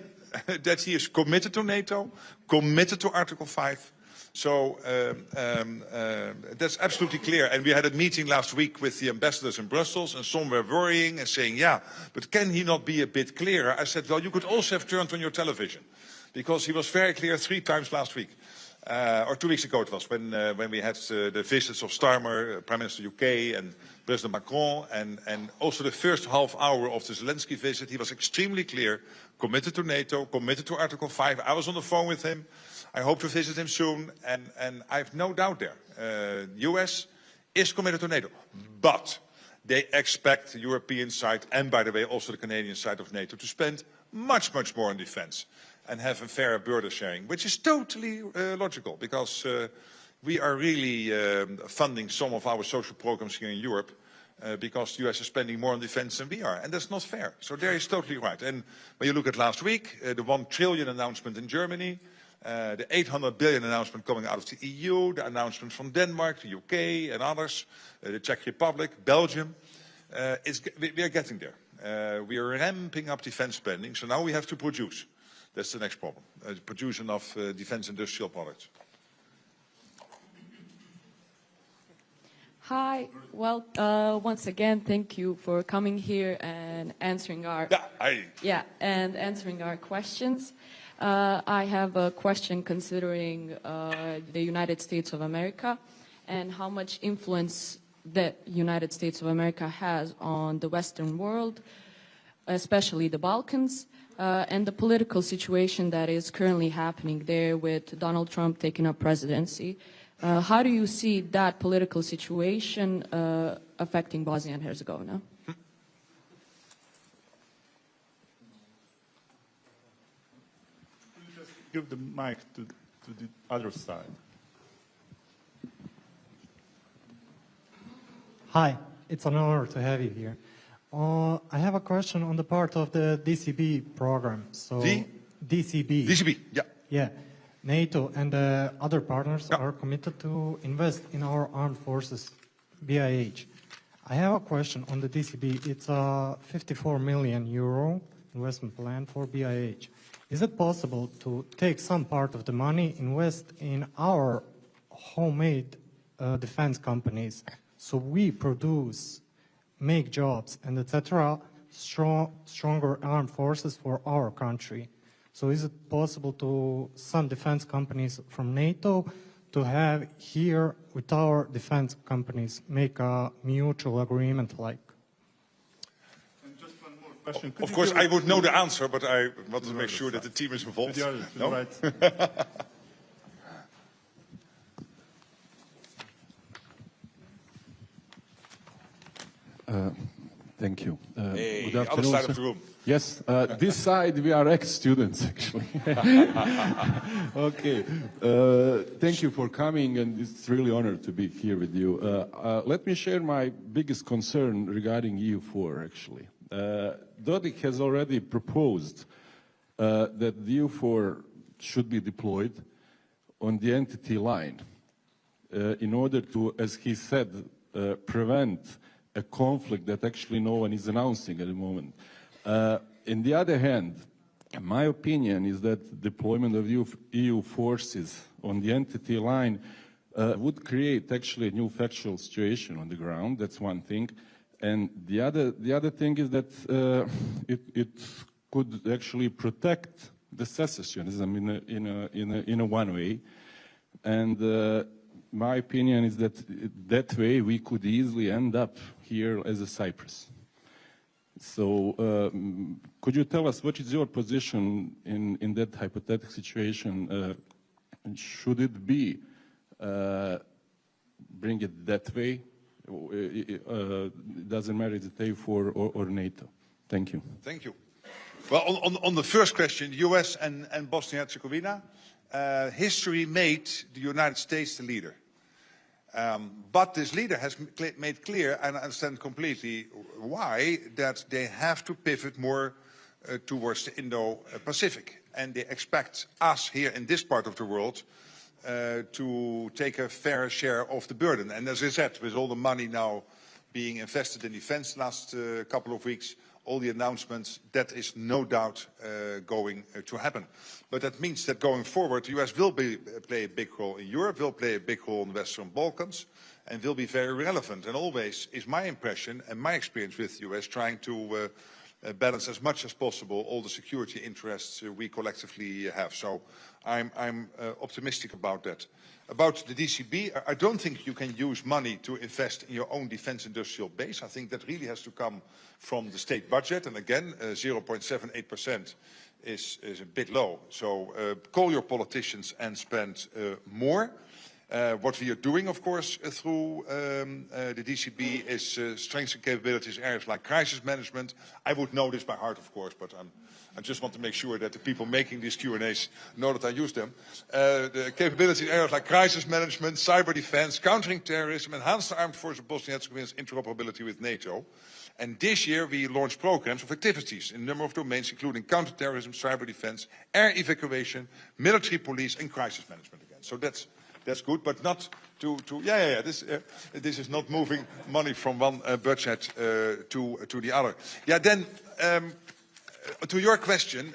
B: that he is committed to NATO, committed to Article 5. So that's absolutely clear. And we had a meeting last week with the ambassadors in Brussels, and some were worrying and saying, yeah, but can he not be a bit clearer? I said, well, you could also have turned on your television, because he was very clear 3 times last week. Or 2 weeks ago it was, when we had the visits of Starmer, Prime Minister UK, and President Macron, and also the first half hour of the Zelensky visit. He was extremely clear, committed to NATO, committed to Article 5. I was on the phone with him. I hope to visit him soon, and I have no doubt there. US is committed to NATO, but they expect the European side, and by the way also the Canadian side of NATO, to spend much, much more on defense and have a fairer burden sharing, which is totally logical, because we are really funding some of our social programs here in Europe because the US is spending more on defense than we are, and that's not fair. So there is totally right. And when you look at last week, the 1 trillion announcement in Germany, the 800 billion announcement coming out of the EU, the announcement from Denmark, the UK and others, the Czech Republic, Belgium, we are getting there. We are ramping up defense spending, so now we have to produce. That's the next problem, produce enough defense industrial products.
P: Hi, well, once again, thank you for coming here and answering our answering our questions. I have a question considering the United States of America and how much influence the United States of America has on the Western world, especially the Balkans, and the political situation that is currently happening there with Donald Trump taking up presidency. How do you see that political situation affecting Bosnia and Herzegovina?
A: Give the mic to the other side.
Q: Hi, it's an honor to have you here. I have a question on the part of the DCB program. So DCB,
B: yeah.
Q: Yeah, NATO and other partners are committed to invest in our armed forces, BIH. I have a question on the DCB. It's a 54 million euro investment plan for BIH. Is it possible to take some part of the money, invest in our homemade defense companies, so we produce, make jobs, and etc., stronger armed forces for our country? So is it possible to some defense companies from NATO to have here with our defense companies make a mutual agreement like?
B: Of course, I would know the answer, but I want to make sure that the team is involved. No?
A: Right.
R: Thank you.
B: Hey,
R: good
B: other
R: afternoon.
B: side of the room.
R: Yes, this side we are ex-students actually. Okay, thank you for coming, and it's really an honor to be here with you. Let me share my biggest concern regarding EU4 actually. Dodik has already proposed that the EU4 should be deployed on the entity line in order to, as he said, prevent a conflict that actually no one is announcing at the moment. On the other hand, my opinion is that deployment of EU forces on the entity line would create actually a new factual situation on the ground. That's one thing. And the other thing is that it could actually protect the secessionism in a one way. And my opinion is that that way we could easily end up here as a Cyprus. So could you tell us what is your position in that hypothetical situation? Should it be bring it that way? It doesn't matter if it's EU4 or NATO. Thank you.
B: Thank you. Well, on the first question, US and Bosnia-Herzegovina, history made the United States the leader. But this leader has made clear, and I understand completely why, that they have to pivot more towards the Indo-Pacific. And they expect us here in this part of the world to take a fair share of the burden. And as I said, with all the money now being invested in defense last couple of weeks, all the announcements, that is no doubt going to happen. But that means that going forward, the US will play a big role in Europe, will play a big role in the Western Balkans, and will be very relevant. And always is my impression and my experience with the US trying to balance as much as possible all the security interests we collectively have. So I'm optimistic about that. About the DCB, I don't think you can use money to invest in your own defense industrial base. I think that really has to come from the state budget. And again, 0.78% is a bit low. So call your politicians and spend more. What we are doing, of course, through the DCB is strengthen capabilities in areas like crisis management. I would know this by heart, of course, but I just want to make sure that the people making these Q&As know that I use them. The capabilities in areas like crisis management, cyber defense, countering terrorism, enhance the armed forces of Bosnia and Herzegovina's interoperability with NATO. And this year we launched programs of activities in a number of domains, including counterterrorism, cyber defense, air evacuation, military police, and crisis management again. So that's good, but not this is not moving money from one budget to the other. Yeah, then to your question,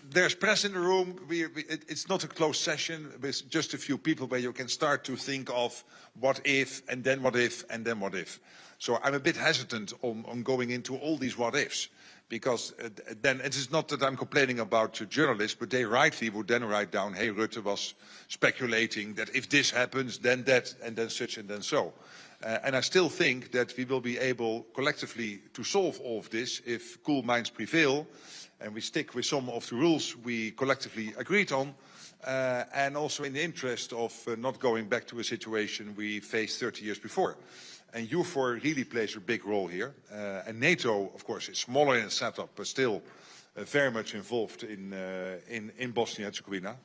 B: there's press in the room. It's not a closed session with just a few people where you can start to think of what if, and then what if, and then what if. So I'm a bit hesitant on going into all these what ifs, because then it is not that I'm complaining about journalists, but they rightly would then write down, hey, Rutte was speculating that if this happens, then that, and then such, and then so. And I still think that we will be able collectively to solve all of this if cool minds prevail and we stick with some of the rules we collectively agreed on, and also in the interest of not going back to a situation we faced 30 years before. And EUFOR really plays a big role here. And NATO, of course, is smaller in setup, but still very much involved in Bosnia and Herzegovina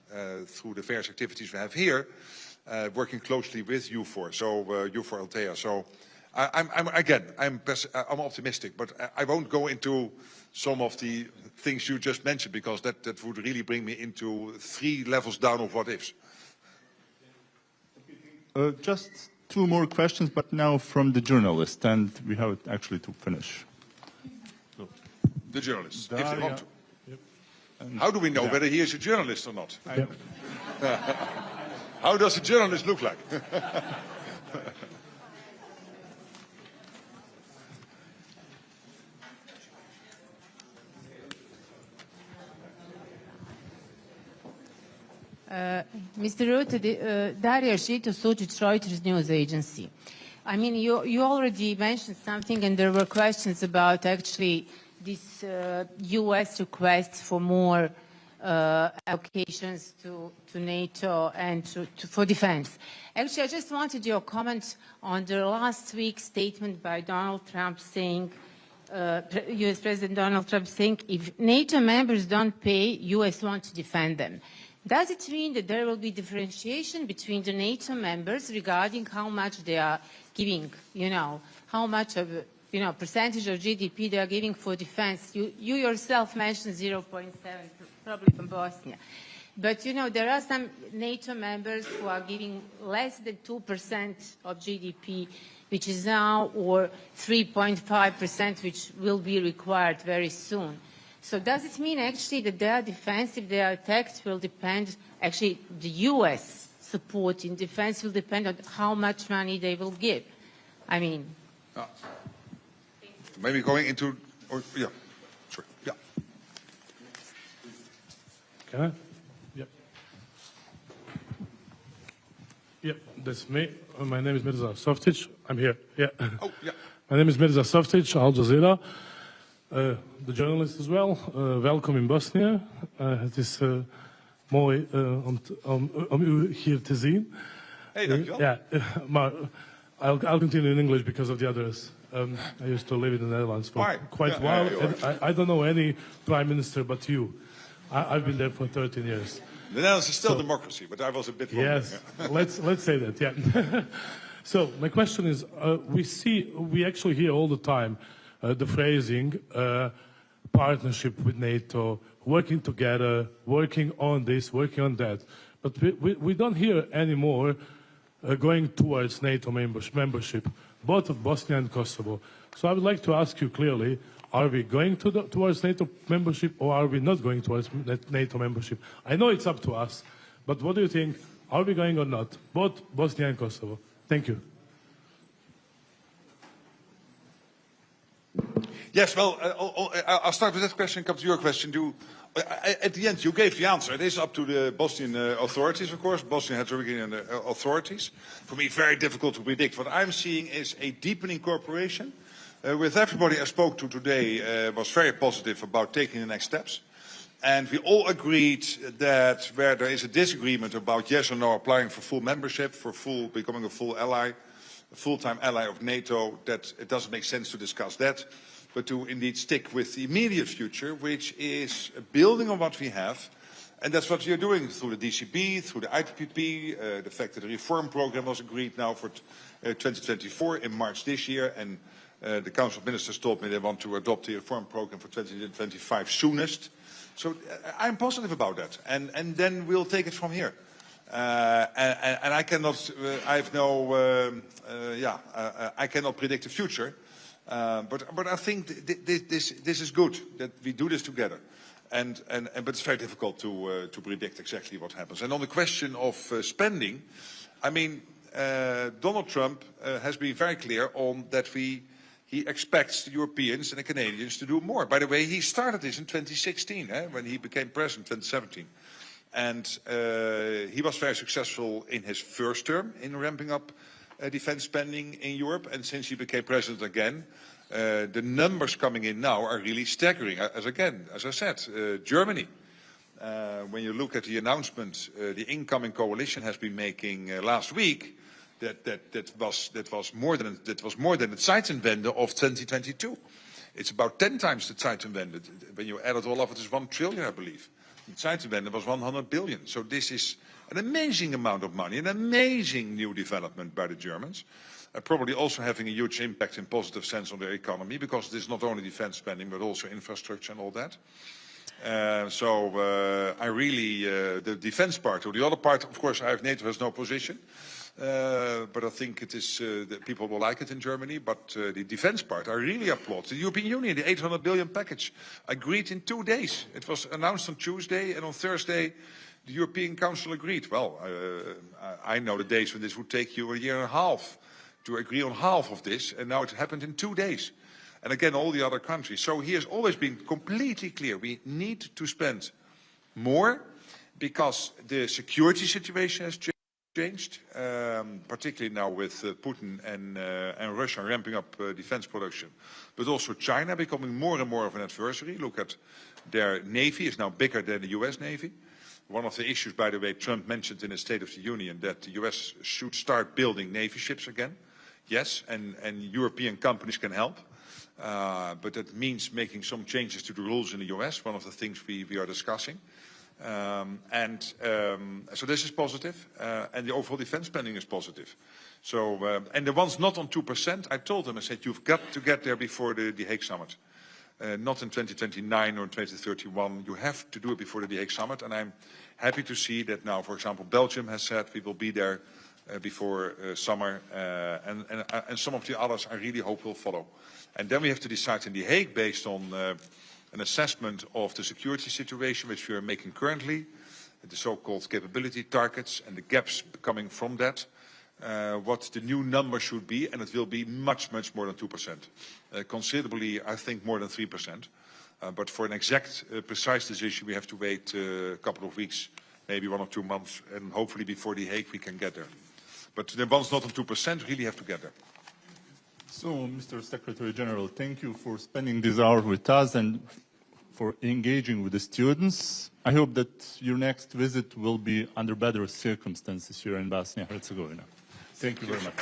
B: through the various activities we have here, working closely with EUFOR, so EUFOR Althea. So I'm optimistic, but I won't go into some of the things you just mentioned, because that would really bring me into 3 levels down of what ifs.
A: Just 2 more questions, but now from the journalist, and we have actually to finish. So.
B: The journalist, if they want to. Yep. How do we know whether he is a journalist or not? How does a journalist look like?
S: Mr. Rutte, Daria Šito-Sučić, Reuters news agency. I mean, you already mentioned something, and there were questions about actually this U.S. request for more allocations to NATO and for defense. Actually, I just wanted your comment on the last week's statement by Donald Trump saying, U.S. President Donald Trump saying, if NATO members don't pay, U.S. wants to defend them. Does it mean that there will be differentiation between the NATO members regarding how much they are giving, how much of, percentage of GDP they are giving for defense? You yourself mentioned 0.7, probably from Bosnia. But, there are some NATO members who are giving less than 2% of GDP, which is now, or 3.5%, which will be required very soon. So does it mean actually that their defense, if they are attacked, will depend, actually the U.S. support in defense will depend on how much money they will give? I mean...
B: Maybe going into... yeah, sure, yeah.
T: Can I? Yep. Yep, that's me. My name is Mirza Softic. I'm here, yeah.
B: Oh, yeah.
T: My name is Mirza Softic, Al Jazeera. The journalist as well. Welkom in Bosnië. Het is mooi om u hier te zien.
B: Hey, dankjewel.
T: Yeah, maar I'll continue in English because of the others. I used to live in the Netherlands for quite a while. And I don't know any prime minister but you. I've been there for 13 years.
B: The Netherlands is still democracy, but I was a bit wrong.
T: Yes, let's say that, yeah. So my question is, we actually hear all the time the phrasing partnership with NATO working together, working on this, working on that. But we don't hear anymore going towards NATO membership, both of Bosnia and Kosovo. So I would like to ask you clearly, are we going towards NATO membership or are we not going towards NATO membership? I know it's up to us, but what do you think? Are we going or not? Both Bosnia and Kosovo. Thank you.
B: Yes, well, I'll start with that question and come to your question. At the end, you gave the answer. It is up to the Bosnian authorities, of course, Bosnian-Herzegovinian authorities. For me, very difficult to predict. What I'm seeing is a deepening cooperation. With everybody I spoke to today was very positive about taking the next steps. And we all agreed that where there is a disagreement about yes or no applying for full membership, for becoming a full ally, a full-time ally of NATO, that it doesn't make sense to discuss that, but to indeed stick with the immediate future, which is building on what we have. And that's what we are doing through the DCB, through the IPPP, the fact that the reform program was agreed now for 2024 in March this year. And the Council of Ministers told me they want to adopt the reform program for 2025 soonest. So I'm positive about that. And then we'll take it from here. And I cannot, I cannot predict the future. But I think this is good that we do this together. But it's very difficult to predict exactly what happens. And on the question of spending, I mean, Donald Trump has been very clear on that he expects the Europeans and the Canadians to do more. By the way, he started this in 2016, when he became president in 2017. And he was very successful in his first term in ramping up defense spending in Europe. And since he became president again, the numbers coming in now are really staggering. As I said, Germany. When you look at the announcement the incoming coalition has been making last week, that was more than the Zeitenwende of 2022. It's about 10 times the Zeitenwende. When you add it all up, it is 1 trillion, I believe. The Zeitenwende was 100 billion. So this is an amazing amount of money, an amazing new development by the Germans. Probably also having a huge impact in positive sense on their economy, because it is not only defense spending, but also infrastructure and all that. I really, the defense part, or the other part, of course, NATO has no position. But I think it is that people will like it in Germany. But the defense part, I really applaud. The European Union, the 800 billion package, agreed in 2 days. It was announced on Tuesday, and on Thursday, the European Council agreed. Well, I know the days when this would take you a year and a half to agree on half of this, and now it happened in 2 days. And again, all the other countries. So he has always been completely clear. We need to spend more because the security situation has changed, particularly now with Putin and Russia ramping up defense production, but also China becoming more and more of an adversary. Look at their navy is now bigger than the US Navy. One of the issues, by the way, Trump mentioned in his State of the Union that the US should start building navy ships again. Yes, and European companies can help. But that means making some changes to the rules in the US, one of the things we are discussing. So this is positive, and the overall defense spending is positive. So, and the ones not on 2%, I told them, I said, you've got to get there before the Hague Summit. Not in 2029 or 2031, you have to do it before the Hague Summit. And I'm happy to see that now, for example, Belgium has said we will be there before summer, and some of the others I really hope will follow. And then we have to decide in The Hague based on an assessment of the security situation, which we are making currently, the so-called capability targets and the gaps coming from that, what the new number should be, and it will be much, much more than 2%. Considerably, I think, more than 3%. But for an exact, precise decision, we have to wait a couple of weeks, maybe 1 or 2 months, and hopefully before The Hague we can get there. But the ones not on 2% really have to get there.
A: So, Mr. Secretary General, thank you for spending this hour with us and for engaging with the students. I hope that your next visit will be under better circumstances here in Bosnia and Herzegovina. Thank you very much.